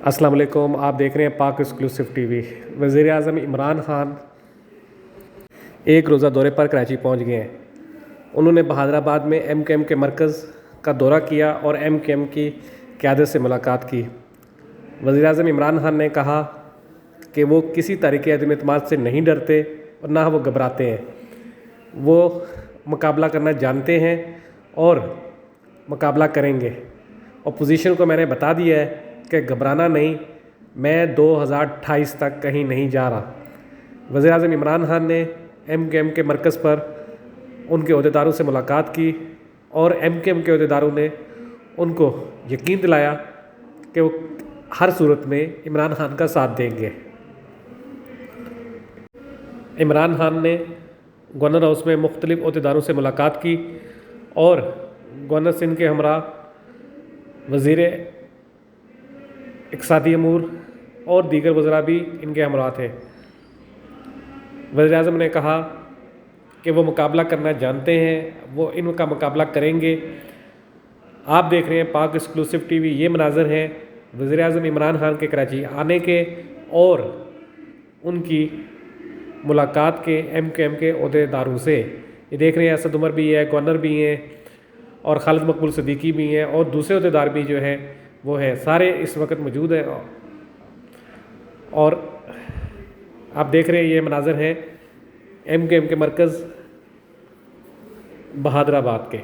السلام علیکم، آپ دیکھ رہے ہیں پاک ایکسکلوسیو ٹی وی۔ وزیر اعظم عمران خان ایک روزہ دورے پر کراچی پہنچ گئے ہیں۔ انہوں نے بہادرآباد میں ایم کیو ایم کے مرکز کا دورہ کیا اور ایم کیو ایم کی قیادت سے ملاقات کی۔ وزیر اعظم عمران خان نے کہا کہ وہ کسی تحریک عدم اعتماد سے نہیں ڈرتے اور نہ وہ گھبراتے ہیں۔ وہ مقابلہ کرنا جانتے ہیں اور مقابلہ کریں گے۔ اپوزیشن کو میں نے بتا دیا ہے کہ گھبرانا نہیں، میں 2028 تک کہیں نہیں جا رہا۔ وزیر اعظم عمران خان نے ایم کیو ایم کے مرکز پر ان کے عہدیداروں سے ملاقات کی اور ایم کیو ایم کے عہدیداروں نے ان کو یقین دلایا کہ وہ ہر صورت میں عمران خان کا ساتھ دیں گے۔ عمران خان نے گورنر ہاؤس میں مختلف عہدیداروں سے ملاقات کی اور گورنر سندھ کے ہمراہ وزیر اقتصادی امور اور دیگر وزراء بھی ان کے ہمراہ تھے۔ وزیر اعظم نے کہا کہ وہ مقابلہ کرنا جانتے ہیں، وہ ان کا مقابلہ کریں گے۔ آپ دیکھ رہے ہیں پاک ایکسکلوسیو ٹی وی۔ یہ مناظر ہیں وزیر اعظم عمران خان کے کراچی آنے کے اور ان کی ملاقات کے ایم کیو ایم کے عہدیداروں سے۔ یہ دیکھ رہے ہیں اسد عمر بھی ہے، گورنر بھی ہیں اور خالد مقبول صدیقی بھی ہیں اور دوسرے عہدیدار بھی جو ہیں وہ ہیں، سارے اس وقت موجود ہیں۔ اور آپ دیکھ رہے ہیں یہ مناظر ہیں ایم کیو ایم کے مرکز بہادرآباد کے۔